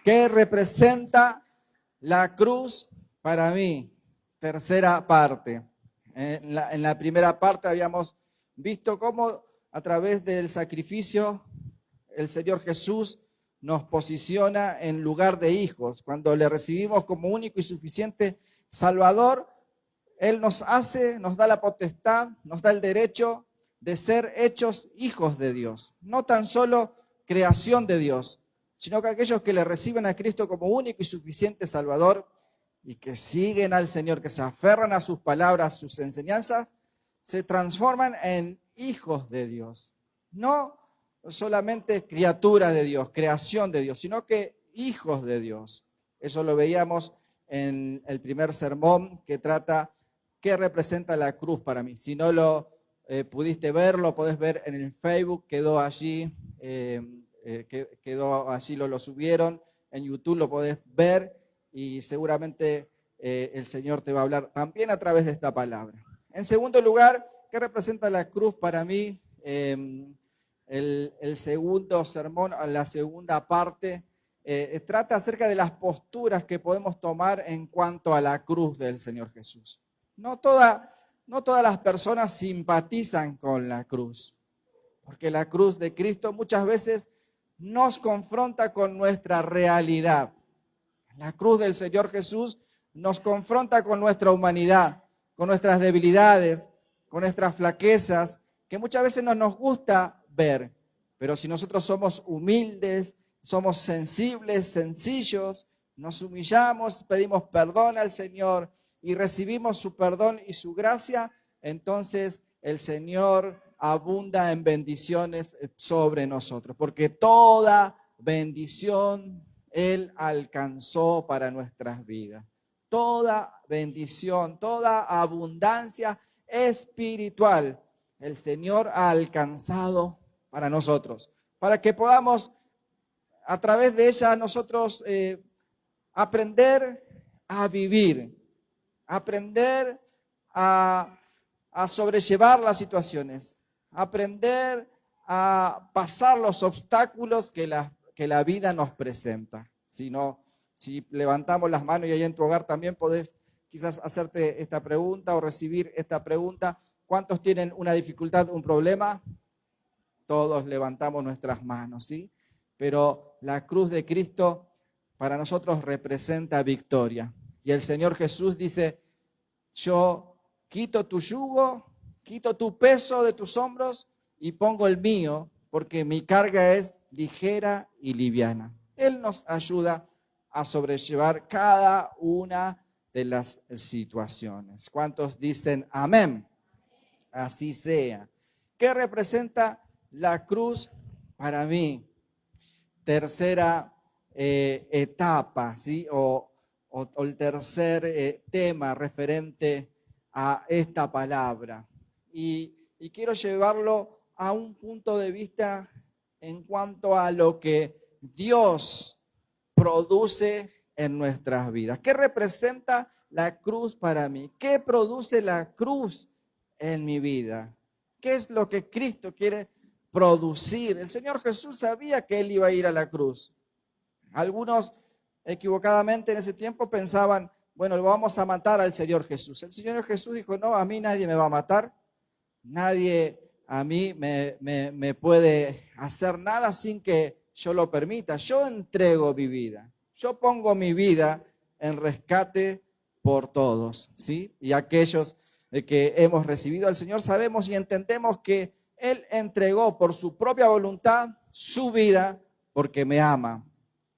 ¿Qué representa la cruz para mí? Tercera parte. En la primera parte habíamos visto cómo a través del sacrificio el Señor Jesús nos posiciona en lugar de hijos. Cuando le recibimos como único y suficiente Salvador, Él nos da la potestad, nos da el derecho de ser hechos hijos de Dios. No tan solo creación de Dios, sino que aquellos que le reciben a Cristo como único y suficiente Salvador y que siguen al Señor, que se aferran a sus palabras, sus enseñanzas, se transforman en hijos de Dios. No solamente criaturas de Dios, creación de Dios, sino que hijos de Dios. Eso lo veíamos en el primer sermón que trata qué representa la cruz para mí. Si no lo pudiste ver, lo podés ver en el Facebook, quedó allí, lo subieron, en YouTube lo podés ver y seguramente el Señor te va a hablar también a través de esta palabra. En segundo lugar, ¿qué representa la cruz para mí? El segundo sermón, la segunda parte, trata acerca de las posturas que podemos tomar en cuanto a la cruz del Señor Jesús. No todas las personas simpatizan con la cruz, porque la cruz de Cristo muchas veces nos confronta con nuestra realidad. La cruz del Señor Jesús nos confronta con nuestra humanidad, con nuestras debilidades, con nuestras flaquezas, que muchas veces no nos gusta ver. Pero si nosotros somos humildes, somos sensibles, sencillos, nos humillamos, pedimos perdón al Señor y recibimos su perdón y su gracia, entonces el Señor abunda en bendiciones sobre nosotros, porque toda bendición Él alcanzó para nuestras vidas. Toda bendición, toda abundancia espiritual, el Señor ha alcanzado para nosotros, para que podamos a través de ella nosotros aprender a vivir, aprender a sobrellevar las situaciones, aprender a pasar los obstáculos que la vida nos presenta. Si levantamos las manos y ahí en tu hogar también podés quizás hacerte esta pregunta o recibir esta pregunta. ¿Cuántos tienen una dificultad, un problema? Todos levantamos nuestras manos, ¿sí? Pero la cruz de Cristo para nosotros representa victoria. Y el Señor Jesús dice, yo quito tu yugo, quito tu peso de tus hombros y pongo el mío, porque mi carga es ligera y liviana. Él nos ayuda a sobrellevar cada una de las situaciones. ¿Cuántos dicen amén? Así sea. ¿Qué representa la cruz para mí? Tercera etapa, ¿sí? O el tercer tema referente a esta palabra. Y quiero llevarlo a un punto de vista en cuanto a lo que Dios produce en nuestras vidas. ¿Qué representa la cruz para mí? ¿Qué produce la cruz en mi vida? ¿Qué es lo que Cristo quiere producir? El Señor Jesús sabía que Él iba a ir a la cruz. Algunos equivocadamente en ese tiempo pensaban, bueno, lo vamos a matar al Señor Jesús. El Señor Jesús dijo, no, a mí nadie me va a matar, nadie a mí me puede hacer nada sin que yo lo permita. Yo entrego mi vida, yo pongo mi vida en rescate por todos, ¿sí? Y aquellos que hemos recibido al Señor sabemos y entendemos que Él entregó por su propia voluntad su vida porque me ama.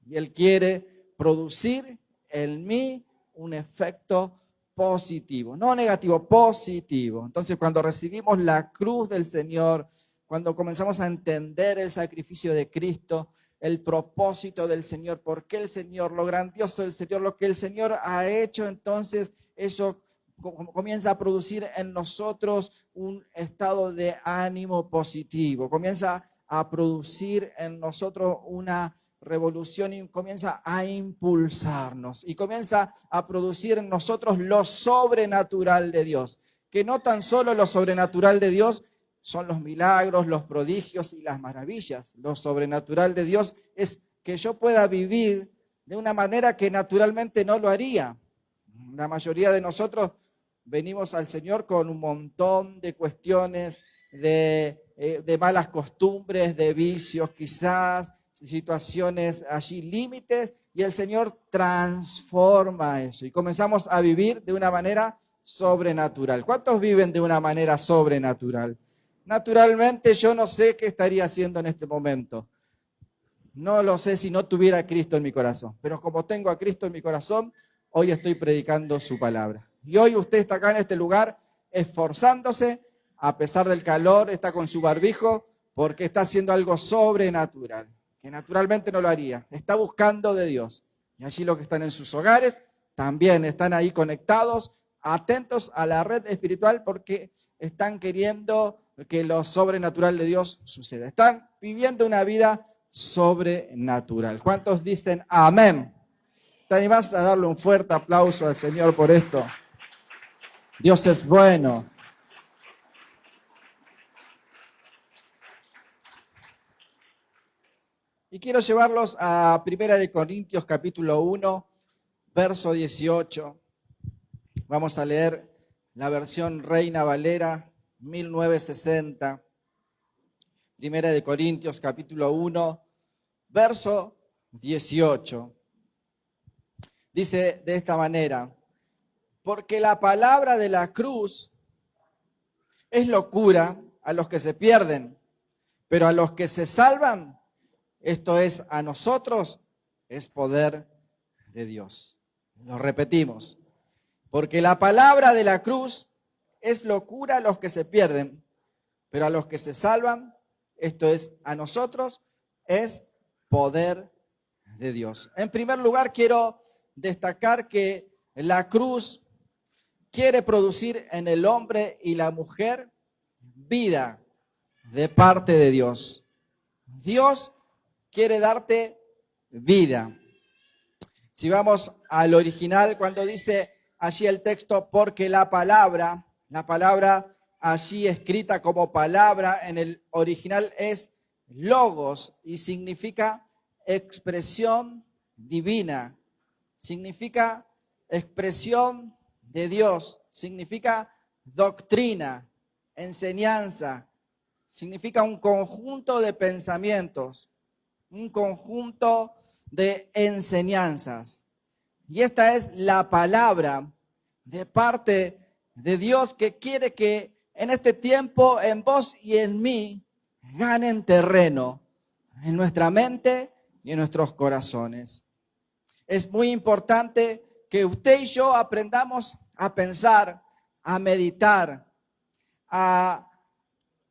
Y Él quiere producir en mí un efecto positivo, no negativo, positivo. Entonces, cuando recibimos la cruz del Señor, cuando comenzamos a entender el sacrificio de Cristo, el propósito del Señor, por qué el Señor, lo grandioso del Señor, lo que el Señor ha hecho, entonces eso comienza a producir en nosotros un estado de ánimo positivo, comienza a producir en nosotros una revolución y comienza a impulsarnos y comienza a producir en nosotros lo sobrenatural de Dios, que no tan solo lo sobrenatural de Dios son los milagros, los prodigios y las maravillas. Lo sobrenatural de Dios es que yo pueda vivir de una manera que naturalmente no lo haría. La mayoría de nosotros venimos al Señor con un montón de cuestiones, de malas costumbres, de vicios quizás, situaciones allí, límites, y el Señor transforma eso y comenzamos a vivir de una manera sobrenatural. ¿Cuántos viven de una manera sobrenatural? Naturalmente yo no sé qué estaría haciendo en este momento. No lo sé si no tuviera a Cristo en mi corazón, pero como tengo a Cristo en mi corazón, hoy estoy predicando su palabra. Y hoy usted está acá en este lugar esforzándose, a pesar del calor, está con su barbijo, porque está haciendo algo sobrenatural, que naturalmente no lo haría. Está buscando de Dios. Y allí los que están en sus hogares también están ahí conectados, atentos a la red espiritual, porque están queriendo que lo sobrenatural de Dios suceda. Están viviendo una vida sobrenatural. ¿Cuántos dicen amén? ¿Te animás a darle un fuerte aplauso al Señor por esto? Dios es bueno. Y quiero llevarlos a 1 Corintios capítulo 1, verso 18. Vamos a leer la versión Reina Valera 1960. 1 Corintios capítulo 1, verso 18. Dice de esta manera: porque la palabra de la cruz es locura a los que se pierden, pero a los que se salvan, esto es, a nosotros, es poder de Dios. Lo repetimos. Porque la palabra de la cruz es locura a los que se pierden, pero a los que se salvan, esto es, a nosotros, es poder de Dios. En primer lugar, quiero destacar que la cruz quiere producir en el hombre y la mujer vida de parte de Dios. Dios quiere darte vida. Si vamos al original, cuando dice allí el texto, porque la palabra allí escrita como palabra en el original es logos y significa expresión divina, significa expresión de Dios, significa doctrina, enseñanza, significa un conjunto de pensamientos, un conjunto de enseñanzas. Y esta es la palabra de parte de Dios que quiere que en este tiempo en vos y en mí ganen terreno en nuestra mente y en nuestros corazones. Es muy importante que usted y yo aprendamos a pensar, a meditar, a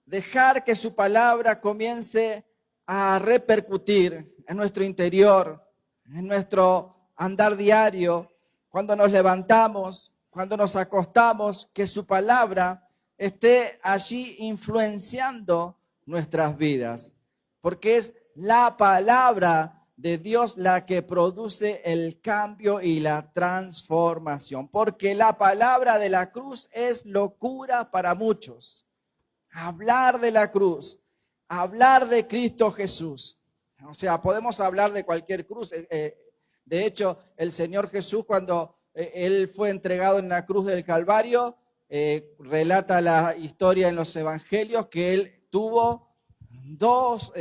dejar que su palabra comience a repercutir en nuestro interior, en nuestro andar diario, cuando nos levantamos, cuando nos acostamos, que su palabra esté allí influenciando nuestras vidas, porque es la palabra de Dios la que produce el cambio y la transformación, porque la palabra de la cruz es locura para muchos. Hablar de la cruz, hablar de Cristo Jesús. O sea, podemos hablar de cualquier cruz. De hecho, el Señor Jesús, cuando Él fue entregado en la cruz del Calvario, relata la historia en los evangelios que Él tuvo dos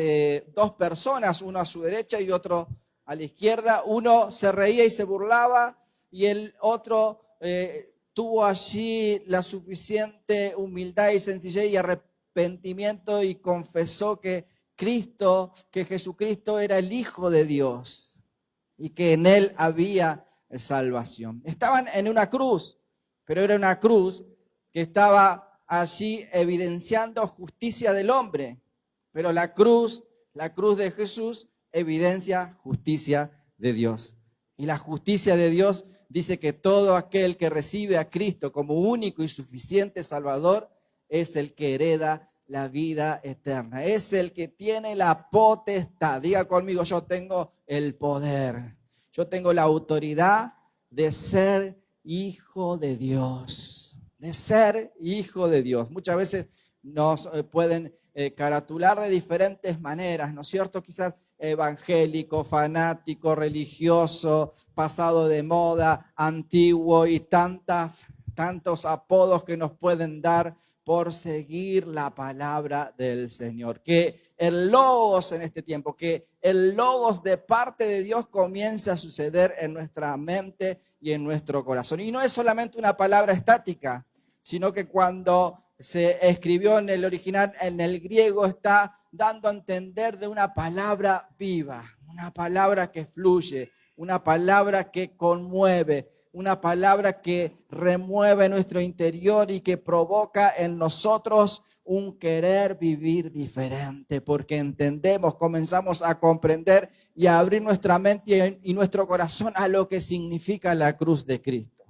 personas, uno a su derecha y otro a la izquierda. Uno se reía y se burlaba y el otro tuvo allí la suficiente humildad y sencillez y arrepentimiento y confesó que Jesucristo era el Hijo de Dios y que en Él había salvación. Estaban en una cruz, pero era una cruz que estaba allí evidenciando justicia del hombre. Pero la cruz de Jesús evidencia justicia de Dios. Y la justicia de Dios dice que todo aquel que recibe a Cristo como único y suficiente Salvador es el que hereda la vida eterna. Es el que tiene la potestad. Diga conmigo, yo tengo el poder. Yo tengo la autoridad de ser hijo de Dios. De ser hijo de Dios. Muchas veces nos pueden caratular de diferentes maneras, ¿no es cierto? Quizás evangélico, fanático, religioso, pasado de moda, antiguo y tantos apodos que nos pueden dar por seguir la palabra del Señor. Que el logos en este tiempo, que el logos de parte de Dios comience a suceder en nuestra mente y en nuestro corazón. Y no es solamente una palabra estática, sino que cuando se escribió en el original, en el griego, está dando a entender de una palabra viva, una palabra que fluye, una palabra que conmueve, una palabra que remueve nuestro interior y que provoca en nosotros un querer vivir diferente, porque entendemos, comenzamos a comprender y a abrir nuestra mente y nuestro corazón a lo que significa la cruz de Cristo.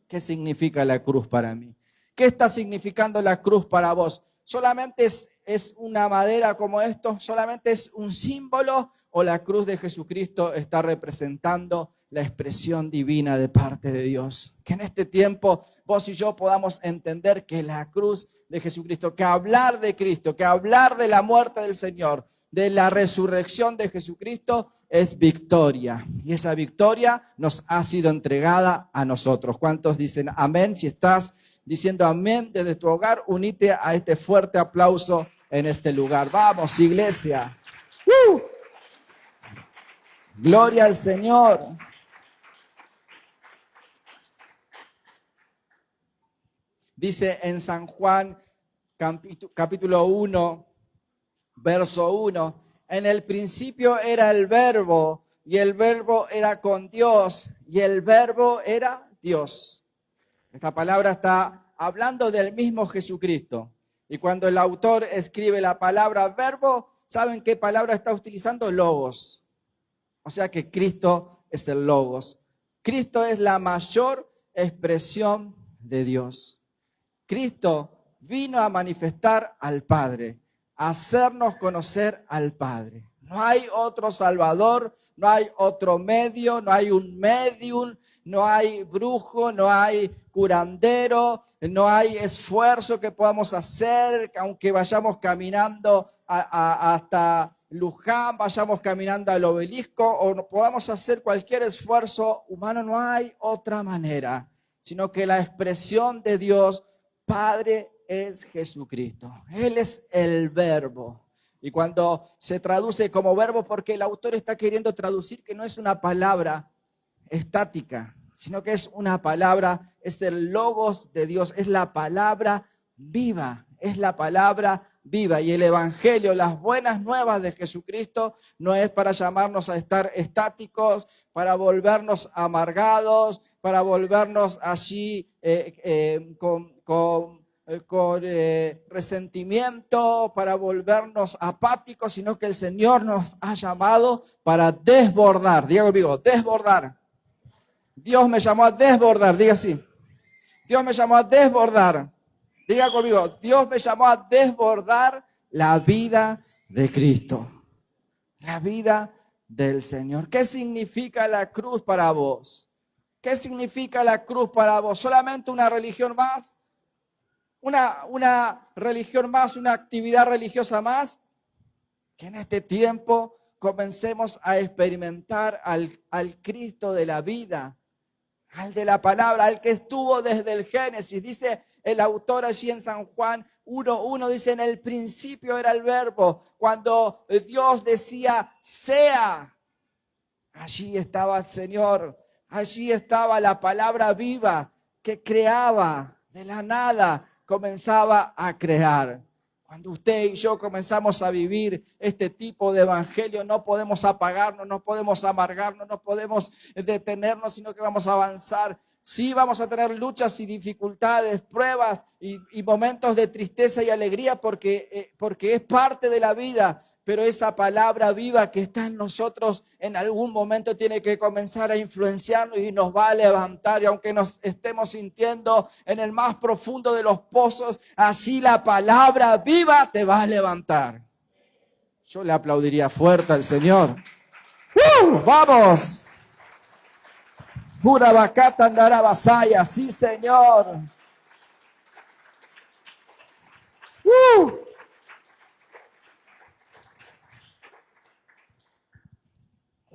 ¿Qué significa la cruz para mí? ¿Qué está significando la cruz para vos? ¿Solamente es una madera como esto? ¿Solamente es un símbolo? ¿O la cruz de Jesucristo está representando la expresión divina de parte de Dios? Que en este tiempo vos y yo podamos entender que la cruz de Jesucristo, que hablar de Cristo, que hablar de la muerte del Señor, de la resurrección de Jesucristo es victoria. Y esa victoria nos ha sido entregada a nosotros. ¿Cuántos dicen amén? Si estás diciendo amén desde tu hogar, unite a este fuerte aplauso en este lugar. Vamos, iglesia. Gloria al Señor. Dice en San Juan, capítulo 1, verso 1, en el principio era el verbo, y el verbo era con Dios, y el verbo era Dios. Esta palabra está hablando del mismo Jesucristo. Y cuando el autor escribe la palabra verbo, ¿saben qué palabra está utilizando? Logos. O sea que Cristo es el logos. Cristo es la mayor expresión de Dios. Cristo vino a manifestar al Padre, a hacernos conocer al Padre. No hay otro Salvador, no hay otro medio, no hay un medium, no hay brujo, no hay curandero, no hay esfuerzo que podamos hacer, aunque vayamos caminando hasta Luján, vayamos caminando al obelisco o no podamos hacer cualquier esfuerzo humano, no hay otra manera, sino que la expresión de Dios Padre es Jesucristo. Él es el verbo. Y cuando se traduce como verbo, porque el autor está queriendo traducir que no es una palabra estática, sino que es una palabra, es el logos de Dios, es la palabra viva, es la palabra viva. Y el evangelio, las buenas nuevas de Jesucristo, no es para llamarnos a estar estáticos, para volvernos amargados, para volvernos allí con resentimiento, para volvernos apáticos, sino que el Señor nos ha llamado para desbordar. Diga conmigo, desbordar. Dios me llamó a desbordar, diga así. Dios me llamó a desbordar. Diga conmigo, Dios me llamó a desbordar la vida de Cristo. La vida del Señor. ¿Qué significa la cruz para vos? ¿Qué significa la cruz para vos? ¿Solamente una religión más? ¿Una religión más? ¿Una actividad religiosa más? Que en este tiempo comencemos a experimentar al Cristo de la vida, al de la palabra, al que estuvo desde el Génesis. Dice el autor allí en San Juan 1:1, dice, en el principio era el verbo. Cuando Dios decía, sea, allí estaba el Señor, allí estaba la palabra viva que creaba de la nada, comenzaba a crear. Cuando usted y yo comenzamos a vivir este tipo de evangelio, no podemos apagarnos, no podemos amargarnos, no podemos detenernos, sino que vamos a avanzar. Sí, vamos a tener luchas y dificultades, pruebas y momentos de tristeza y alegría porque es parte de la vida, pero esa palabra viva que está en nosotros en algún momento tiene que comenzar a influenciarnos y nos va a levantar. Y aunque nos estemos sintiendo en el más profundo de los pozos, así la palabra viva te va a levantar. Yo le aplaudiría fuerte al Señor. ¡Vamos! Pura vacata andará vasaya, sí Señor.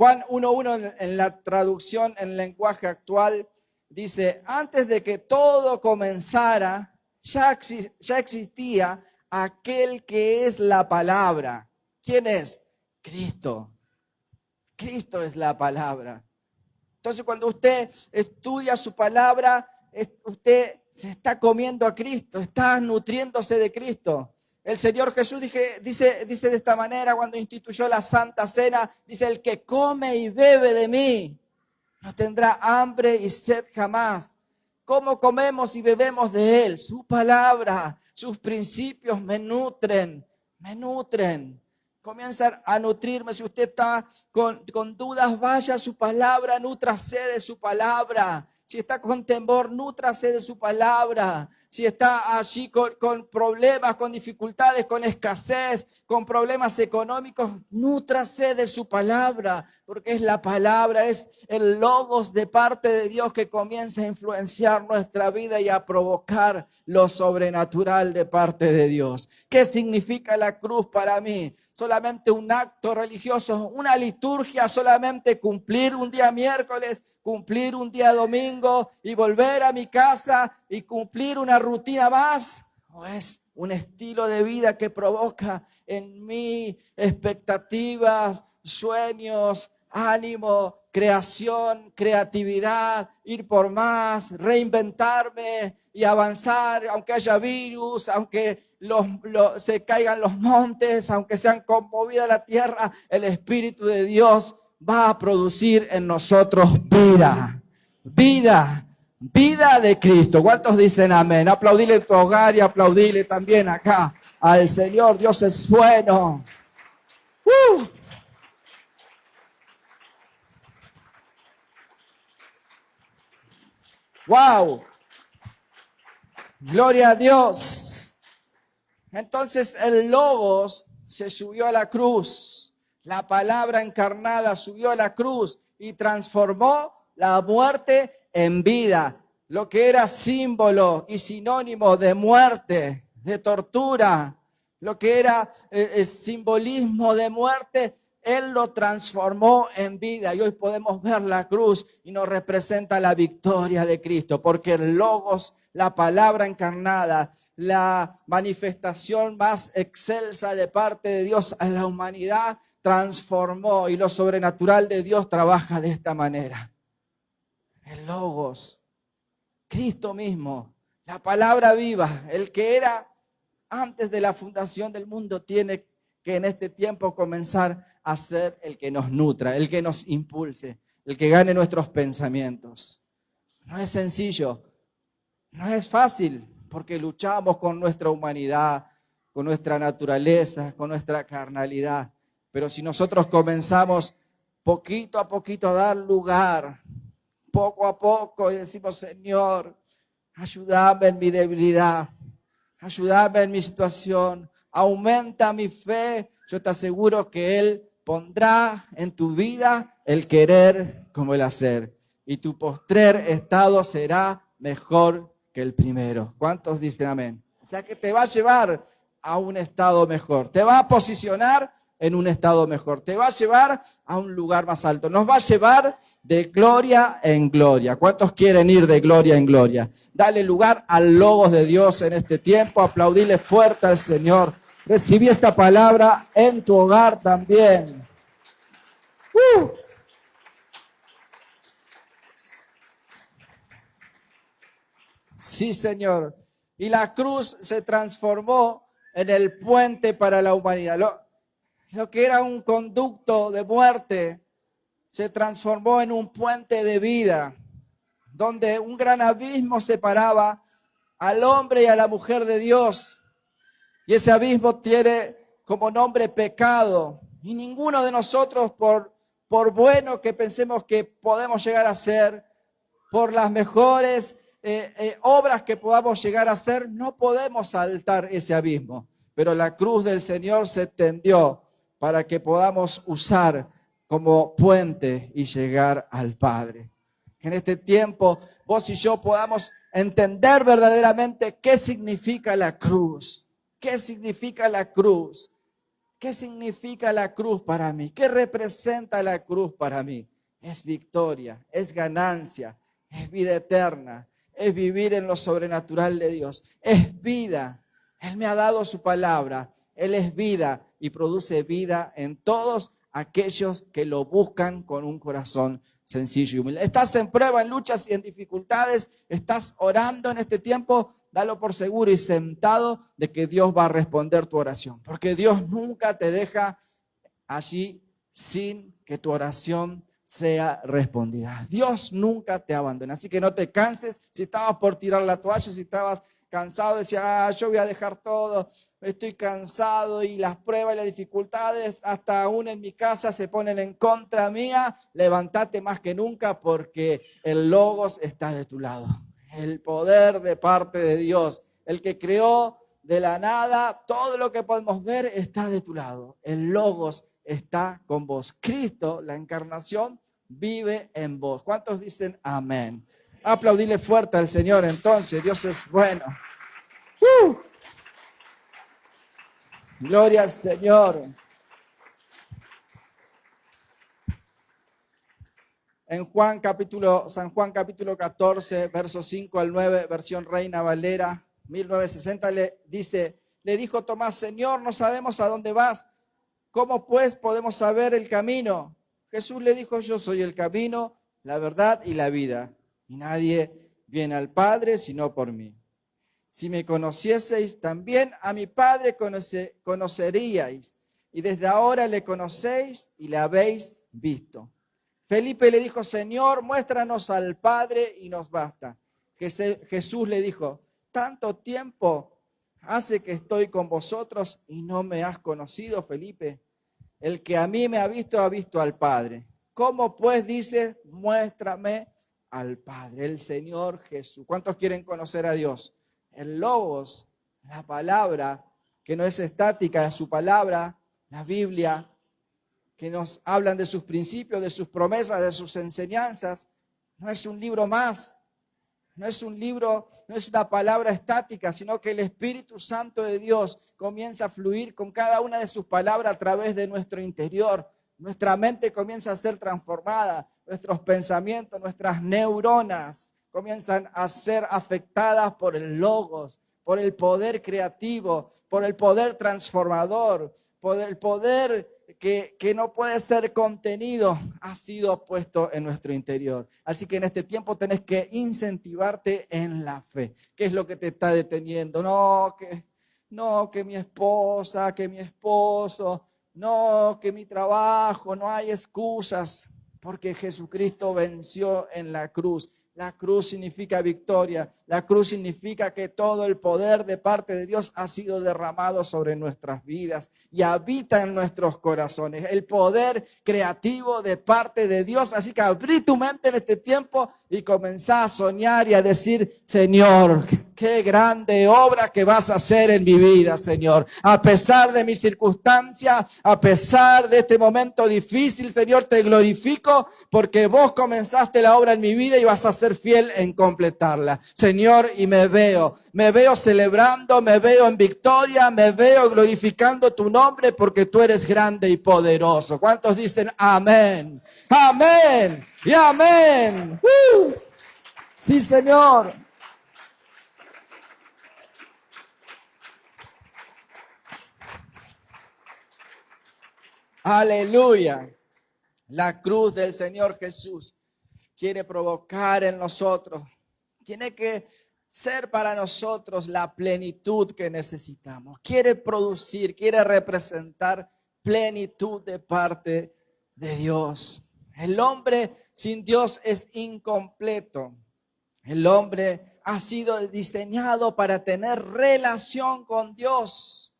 Juan 1:1 en la traducción en lenguaje actual dice, antes de que todo comenzara, ya existía aquel que es la palabra. ¿Quién es? Cristo. Cristo es la palabra. Entonces, cuando usted estudia su palabra, usted se está comiendo a Cristo, está nutriéndose de Cristo. El Señor Jesús dice de esta manera cuando instituyó la Santa Cena, dice, el que come y bebe de mí no tendrá hambre y sed jamás. ¿Cómo comemos y bebemos de Él? Su palabra, sus principios me nutren, me nutren. Comienzan a nutrirme. Si usted está con dudas, vaya a su palabra, nútrase de su palabra. Si está con temor, nútrase de su palabra. Si está allí con problemas, con dificultades, con escasez, con problemas económicos, nútrase de su palabra, porque es la palabra, es el logos de parte de Dios que comienza a influenciar nuestra vida y a provocar lo sobrenatural de parte de Dios. ¿Qué significa la cruz para mí? Solamente un acto religioso, una liturgia, solamente cumplir un día miércoles, cumplir un día domingo y volver a mi casa y cumplir una rutina más, o es un estilo de vida que provoca en mí expectativas, sueños, ánimo, creación, creatividad, ir por más, reinventarme y avanzar, aunque haya virus, aunque se caigan los montes, aunque sean conmovida la tierra, el Espíritu de Dios va a producir en nosotros vida, vida, vida de Cristo. ¿Cuántos dicen amén? Aplaudile en tu hogar y aplaudile también acá al Señor. Dios es bueno. ¡Wow! Gloria a Dios. Entonces el Logos se subió a la cruz. La palabra encarnada subió a la cruz y transformó la muerte en vida. Lo que era símbolo y sinónimo de muerte, de tortura, lo que era simbolismo de muerte, Él lo transformó en vida. Y hoy podemos ver la cruz y nos representa la victoria de Cristo, porque el Logos, la palabra encarnada, la manifestación más excelsa de parte de Dios a la humanidad, transformó, y lo sobrenatural de Dios trabaja de esta manera. El Logos, Cristo mismo, la palabra viva, el que era antes de la fundación del mundo, tiene que en este tiempo comenzar a ser el que nos nutra, el que nos impulse, el que gane nuestros pensamientos. No es sencillo, no es fácil, porque luchamos con nuestra humanidad, con nuestra naturaleza, con nuestra carnalidad. Pero si nosotros comenzamos poquito a poquito a dar lugar, poco a poco, y decimos, Señor, ayúdame en mi debilidad, ayúdame en mi situación, aumenta mi fe, yo te aseguro que Él pondrá en tu vida el querer como el hacer. Y tu postrer estado será mejor que el primero. ¿Cuántos dicen amén? O sea que te va a llevar a un estado mejor, te va a posicionar en un estado mejor, te va a llevar a un lugar más alto, nos va a llevar de gloria en gloria. ¿Cuántos quieren ir de gloria en gloria? Dale lugar al Logos de Dios en este tiempo, aplaudile fuerte al Señor. Recibí esta palabra en tu hogar también. Sí, Señor. Y la cruz se transformó en el puente para la humanidad. Lo que era un conducto de muerte se transformó en un puente de vida, donde un gran abismo separaba al hombre y a la mujer de Dios. Y ese abismo tiene como nombre pecado. Y ninguno de nosotros, por bueno que pensemos que podemos llegar a ser, por las mejores obras que podamos llegar a hacer, no podemos saltar ese abismo. Pero la cruz del Señor se tendió para que podamos usar como puente y llegar al Padre. Que en este tiempo vos y yo podamos entender verdaderamente qué significa la cruz. ¿Qué significa la cruz? ¿Qué significa la cruz para mí? ¿Qué representa la cruz para mí? Es victoria, es ganancia, es vida eterna, es vivir en lo sobrenatural de Dios, es vida. Él me ha dado su palabra, Él es vida y produce vida en todos aquellos que lo buscan con un corazón sencillo y humilde. Estás en prueba, en luchas y en dificultades, estás orando en este tiempo, dalo por seguro y sentado de que Dios va a responder tu oración, porque Dios nunca te deja allí sin que tu oración sea respondida. Dios nunca te abandona, así que no te canses. Si estabas por tirar la toalla, si estabas cansado, decías, yo voy a dejar todo, estoy cansado y las pruebas y las dificultades, hasta aún en mi casa se ponen en contra mía, levántate más que nunca porque el Logos está de tu lado. El poder de parte de Dios, el que creó de la nada, todo lo que podemos ver está de tu lado. El Logos está con vos. Cristo, la encarnación, vive en vos. ¿Cuántos dicen amén? Aplaudile fuerte al Señor entonces, Dios es bueno. Gloria al Señor. En San Juan capítulo 14, versos 5 al 9, versión Reina Valera, 1960, le dijo Tomás, Señor, no sabemos a dónde vas. ¿Cómo pues podemos saber el camino? Jesús le dijo, yo soy el camino, la verdad y la vida. Y nadie viene al Padre sino por mí. Si me conocieseis, también a mi Padre conoceríais. Y desde ahora le conocéis y le habéis visto. Felipe le dijo, Señor, muéstranos al Padre y nos basta. Jesús le dijo, tanto tiempo hace que estoy con vosotros y no me has conocido, Felipe. El que a mí me ha visto al Padre. ¿Cómo pues dice, muéstrame al Padre, el Señor Jesús? ¿Cuántos quieren conocer a Dios? El Logos, la palabra que no es estática, es su palabra, la Biblia, que nos hablan de sus principios, de sus promesas, de sus enseñanzas. No es un libro más, no es un libro, no es una palabra estática, sino que el Espíritu Santo de Dios comienza a fluir con cada una de sus palabras a través de nuestro interior. Nuestra mente comienza a ser transformada, nuestros pensamientos, nuestras neuronas comienzan a ser afectadas por el Logos, por el poder creativo, por el poder transformador, por el poder que no puede ser contenido, ha sido puesto en nuestro interior. Así que en este tiempo tenés que incentivarte en la fe. ¿Qué es lo que te está deteniendo? No, que mi esposa, que mi esposo, no, que mi trabajo, no hay excusas, porque Jesucristo venció en la cruz. La cruz significa victoria. La cruz significa que todo el poder de parte de Dios ha sido derramado sobre nuestras vidas y habita en nuestros corazones. El poder creativo de parte de Dios. Así que abrí tu mente en este tiempo y comenzá a soñar y a decir, Señor, qué grande obra que vas a hacer en mi vida, Señor. A pesar de mis circunstancias, a pesar de este momento difícil, Señor, te glorifico porque vos comenzaste la obra en mi vida y vas a ser fiel en completarla. Señor, y me veo celebrando, me veo en victoria, me veo glorificando tu nombre porque tú eres grande y poderoso. ¿Cuántos dicen amén? Amén y amén. Sí, Señor. Aleluya. La cruz del Señor Jesús quiere provocar en nosotros, tiene que ser para nosotros la plenitud que necesitamos. Quiere producir, quiere representar plenitud de parte de Dios. El hombre sin Dios es incompleto. El hombre ha sido diseñado para tener relación con Dios.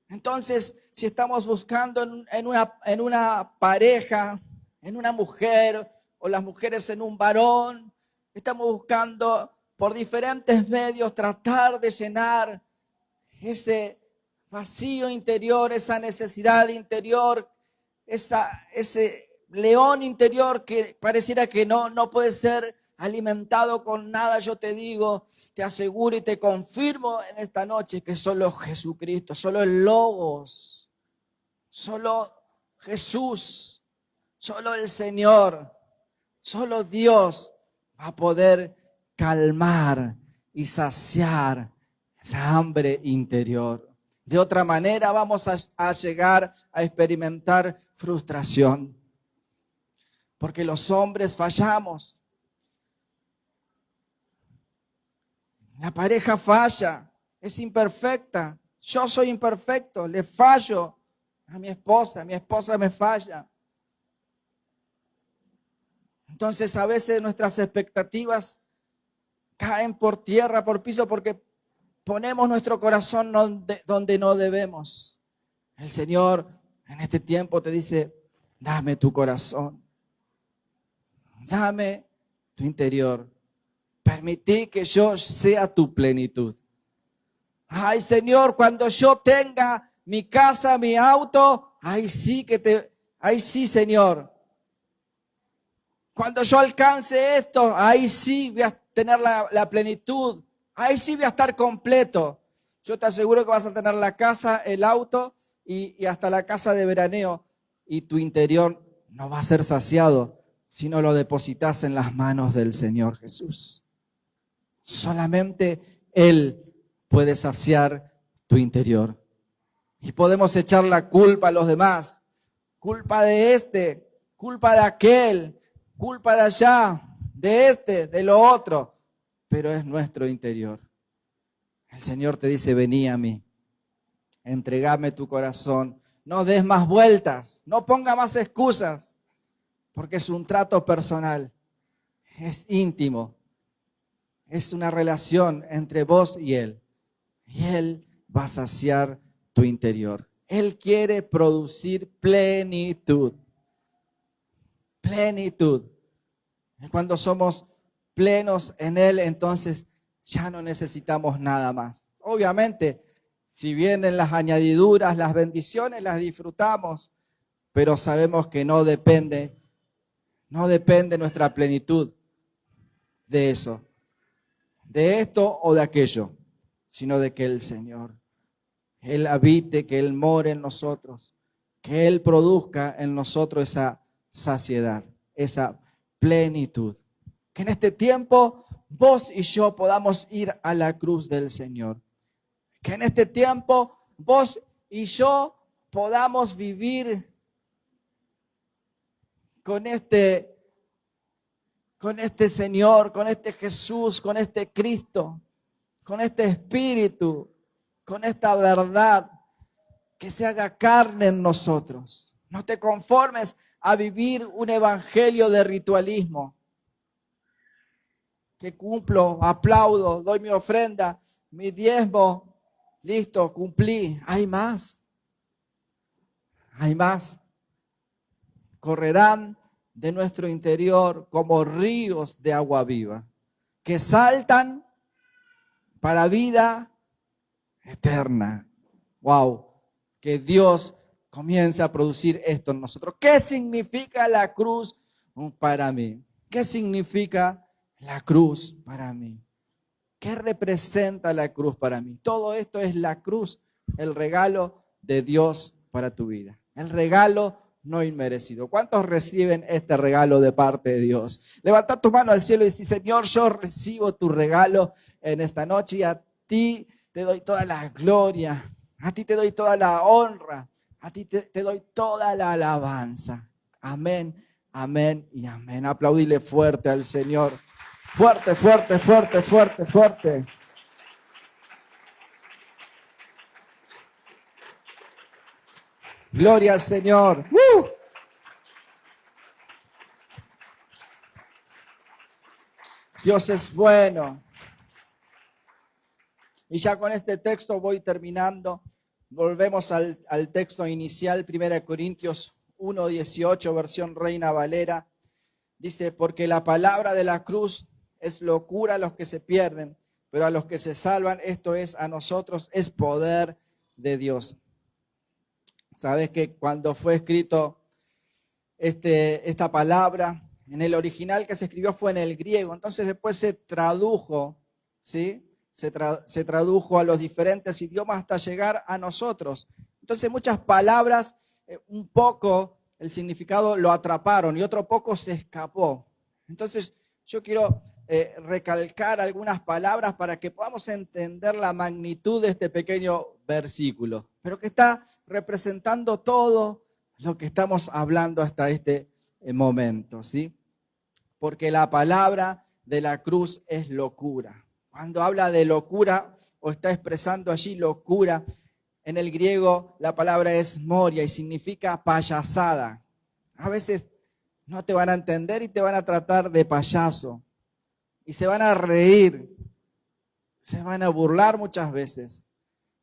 Entonces, si estamos buscando en una pareja, en una mujer, o las mujeres en un varón, estamos buscando por diferentes medios tratar de llenar ese vacío interior, esa necesidad interior, ese león interior que pareciera que no puede ser alimentado con nada. Yo te digo, te aseguro y te confirmo en esta noche que solo Jesucristo, solo el Logos Solo Jesús, solo el Señor, solo Dios va a poder calmar y saciar esa hambre interior. De otra manera vamos a llegar a experimentar frustración. Porque los hombres fallamos. La pareja falla, es imperfecta. Yo soy imperfecto, le fallo a mi esposa me falla. Entonces a veces nuestras expectativas caen por tierra, por piso, porque ponemos nuestro corazón donde no debemos. El Señor en este tiempo te dice, dame tu corazón, dame tu interior, permití que yo sea tu plenitud. Ay, Señor, cuando yo tenga mi casa, mi auto, ahí sí, Señor. Cuando yo alcance esto, ahí sí voy a tener la plenitud. Ahí sí voy a estar completo. Yo te aseguro que vas a tener la casa, el auto y hasta la casa de veraneo. Y tu interior no va a ser saciado si no lo depositas en las manos del Señor Jesús. Solamente Él puede saciar tu interior. Y podemos echar la culpa a los demás. Culpa de este, culpa de aquel, culpa de allá, de este, de lo otro. Pero es nuestro interior. El Señor te dice, vení a mí, entregame tu corazón. No des más vueltas, no ponga más excusas, porque es un trato personal, es íntimo. Es una relación entre vos y Él. Y Él va a saciar tu interior. Él quiere producir plenitud. Plenitud. Y cuando somos plenos en Él, entonces ya no necesitamos nada más. Obviamente, si vienen las añadiduras, las bendiciones, las disfrutamos, pero sabemos que no depende nuestra plenitud de eso, de esto o de aquello, sino de que el Señor, Él habite, que Él more en nosotros, que Él produzca en nosotros esa saciedad, esa plenitud. Que en este tiempo vos y yo podamos ir a la cruz del Señor. Que en este tiempo vos y yo podamos vivir con este Señor, con este Jesús, con este Cristo, con este Espíritu, con esta verdad que se haga carne en nosotros. No te conformes a vivir un evangelio de ritualismo. Que cumplo, aplaudo, doy mi ofrenda, mi diezmo, listo, cumplí. Hay más. Hay más. Correrán de nuestro interior como ríos de agua viva, que saltan para vida eterna. Wow, que Dios comience a producir esto en nosotros. ¿Qué significa la cruz para mí? ¿Qué significa la cruz para mí? ¿Qué representa la cruz para mí? Todo esto es la cruz, el regalo de Dios para tu vida. El regalo no inmerecido. ¿Cuántos reciben este regalo de parte de Dios? Levanta tu mano al cielo y dice, Señor, yo recibo tu regalo en esta noche y a ti te doy toda la gloria, a ti te doy toda la honra, a ti te doy toda la alabanza. Amén, amén y amén. Aplaudile fuerte al Señor. Fuerte, fuerte, fuerte, fuerte, fuerte. Gloria al Señor. Dios es bueno. Y ya con este texto voy terminando. Volvemos al texto inicial, 1 Corintios 1:18, versión Reina Valera. Dice, porque la palabra de la cruz es locura a los que se pierden, pero a los que se salvan, esto es a nosotros, es poder de Dios. Sabes que cuando fue escrito esta palabra, en el original que se escribió fue en el griego, entonces después se tradujo, ¿sí? Se tradujo a los diferentes idiomas hasta llegar a nosotros. Entonces muchas palabras un poco el significado lo atraparon y otro poco se escapó. Entonces yo quiero recalcar algunas palabras para que podamos entender la magnitud de este pequeño versículo, pero que está representando todo lo que estamos hablando hasta este momento, ¿sí? Porque la palabra de la cruz es locura. Cuando habla de locura o está expresando allí locura, en el griego la palabra es moria y significa payasada. A veces no te van a entender y te van a tratar de payaso. Y se van a reír, se van a burlar muchas veces.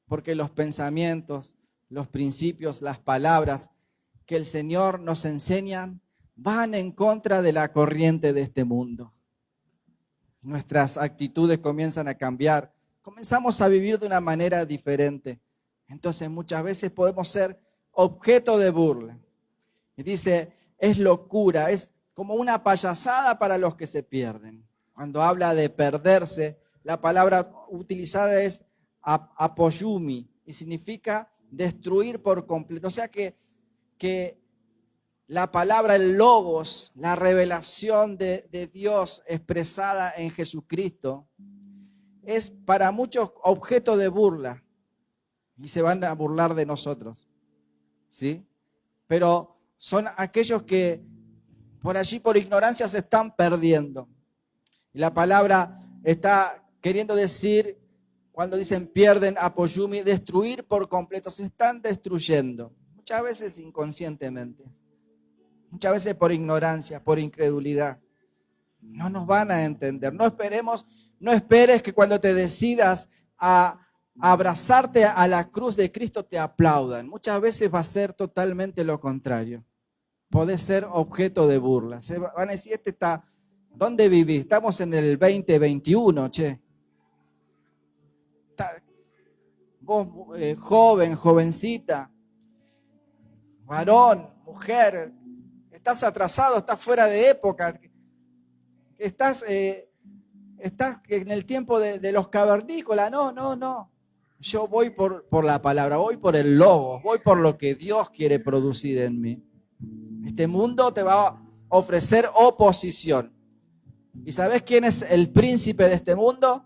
Porque los pensamientos, los principios, las palabras que el Señor nos enseña van en contra de la corriente de este mundo. Nuestras actitudes comienzan a cambiar. Comenzamos a vivir de una manera diferente. Entonces muchas veces podemos ser objeto de burla. Y dice, es locura, es como una payasada para los que se pierden. Cuando habla de perderse, la palabra utilizada es apoyumi y significa destruir por completo. O sea que la palabra, el logos, la revelación de Dios expresada en Jesucristo, es para muchos objeto de burla y se van a burlar de nosotros, ¿sí? Pero son aquellos que por allí, por ignorancia, se están perdiendo. Y la palabra está queriendo decir, cuando dicen pierden apoyumi, destruir por completo, se están destruyendo, muchas veces inconscientemente. Muchas veces por ignorancia, por incredulidad. No nos van a entender. No esperes que cuando te decidas a abrazarte a la cruz de Cristo te aplaudan. Muchas veces va a ser totalmente lo contrario. Podés ser objeto de burla. Se van a decir, ¿dónde vivís? Estamos en el 2021, che. Vos, joven, jovencita, varón, mujer, estás atrasado, estás fuera de época, estás en el tiempo de los cavernícolas. No. Yo voy por la palabra, voy por el logos, voy por lo que Dios quiere producir en mí. Este mundo te va a ofrecer oposición. ¿Y sabes quién es el príncipe de este mundo?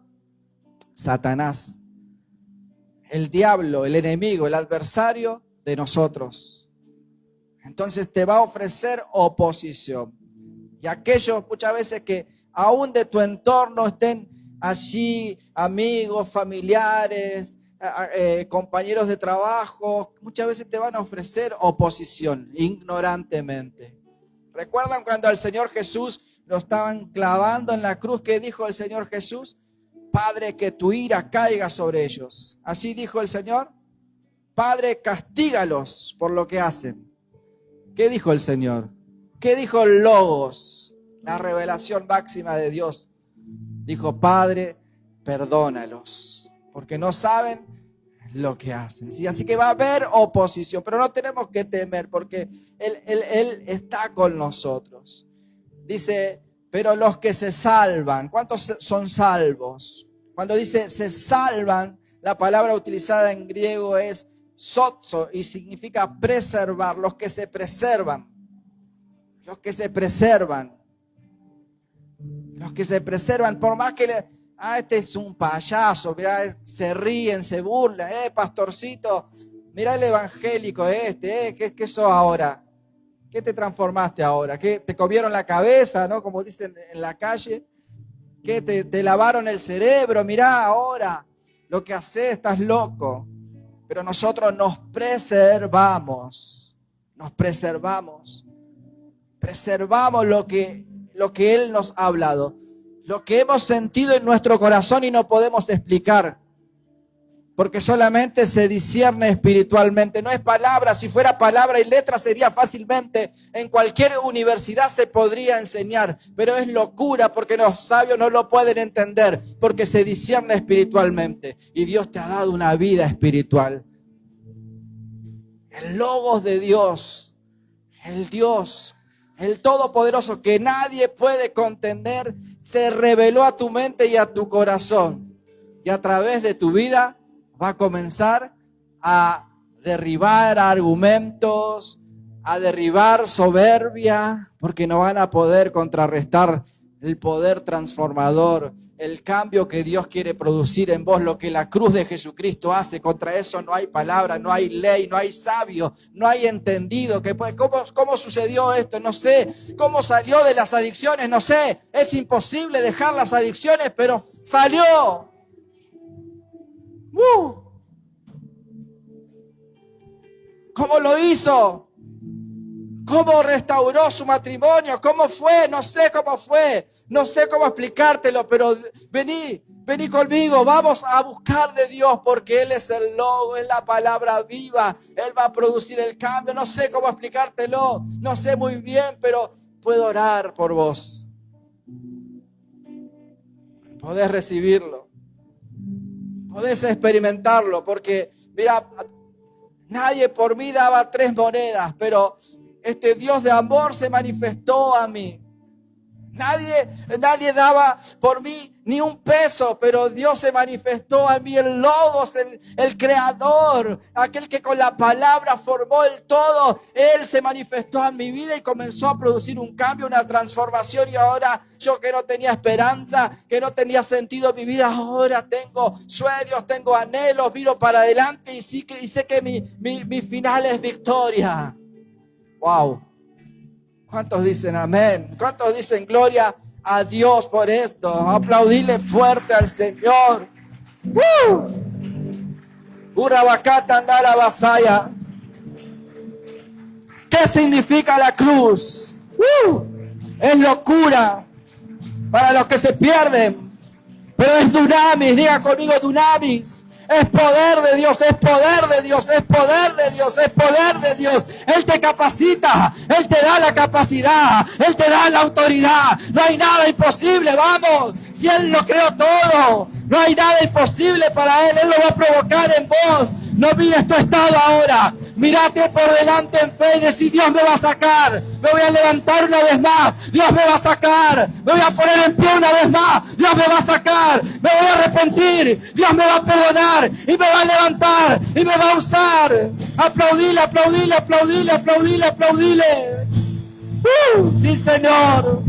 Satanás. El diablo, el enemigo, el adversario de nosotros. Entonces te va a ofrecer oposición. Y aquellos muchas veces que aún de tu entorno estén allí, amigos, familiares, compañeros de trabajo, muchas veces te van a ofrecer oposición ignorantemente. ¿Recuerdan cuando al Señor Jesús lo estaban clavando en la cruz? ¿Qué dijo el Señor Jesús? Padre, que tu ira caiga sobre ellos. Así dijo el Señor. Padre, castígalos por lo que hacen. ¿Qué dijo el Señor? ¿Qué dijo el Logos? La revelación máxima de Dios. Dijo, Padre, perdónalos, porque no saben lo que hacen. ¿Sí? Así que va a haber oposición, pero no tenemos que temer, porque Él está con nosotros. Dice, pero los que se salvan, ¿cuántos son salvos? Cuando dice se salvan, la palabra utilizada en griego es sozo y significa preservar, los que se preservan. Los que se preservan. Los que se preservan, por más que este es un payaso, mirá, se ríen, se burlan, pastorcito, mirá el evangélico ¿qué sos ahora? ¿Qué te transformaste ahora? ¿Qué te comieron la cabeza, no? Como dicen en la calle, ¿qué te lavaron el cerebro? Mirá ahora lo que haces, estás loco. Pero nosotros nos preservamos lo que Él nos ha hablado, lo que hemos sentido en nuestro corazón y no podemos explicar, porque solamente se discierne espiritualmente, no es palabra. Si fuera palabra y letra sería fácilmente, en cualquier universidad se podría enseñar, pero es locura porque los sabios no lo pueden entender, porque se discierne espiritualmente y Dios te ha dado una vida espiritual. El Logos de Dios, el Todopoderoso que nadie puede contener, se reveló a tu mente y a tu corazón. Y a través de tu vida va a comenzar a derribar argumentos, a derribar soberbia, porque no van a poder contrarrestar el poder transformador, el cambio que Dios quiere producir en vos, lo que la cruz de Jesucristo hace. Contra eso no hay palabra, no hay ley, no hay sabio, no hay entendido. ¿Cómo sucedió esto? No sé. ¿Cómo salió de las adicciones? No sé. Es imposible dejar las adicciones, pero salió. ¿Cómo lo hizo? ¿Cómo restauró su matrimonio? ¿Cómo fue? No sé cómo fue. No sé cómo explicártelo, pero vení conmigo. Vamos a buscar de Dios porque Él es el logo, es la palabra viva. Él va a producir el cambio. No sé cómo explicártelo. No sé muy bien, pero puedo orar por vos. Podés recibirlo. Podés experimentarlo porque, mira, nadie por mí daba 3 monedas, pero este Dios de amor se manifestó a mí. Nadie daba por mí ni un peso, pero Dios se manifestó a mí, el Logos, el Creador, aquel que con la palabra formó el todo. Él se manifestó a mi vida y comenzó a producir un cambio, una transformación. Y ahora yo, que no tenía esperanza, que no tenía sentido en mi vida, ahora tengo sueños, tengo anhelos, miro para adelante y sé que mi final es victoria. Wow. ¿Cuántos dicen amén? ¿Cuántos dicen gloria a Dios por esto? Aplaudile fuerte al Señor. Urabacata andara basaya. ¿Qué significa la cruz? Es locura para los que se pierden, pero es dunamis. Diga conmigo, dunamis. Es poder de Dios, es poder de Dios, es poder de Dios, es poder de Dios. Él te capacita, Él te da la capacidad, Él te da la autoridad. No hay nada imposible, vamos. Si Él lo creó todo, no hay nada imposible para Él. Él lo va a provocar en vos. No mires tu estado ahora. Mírate por delante en fe y decir: Dios me va a sacar, me voy a levantar una vez más, Dios me va a sacar, me voy a poner en pie una vez más, Dios me va a sacar, me voy a arrepentir, Dios me va a perdonar y me va a levantar y me va a usar. Aplaudile, aplaudile, aplaudile, aplaudile, aplaudile. Sí, Señor.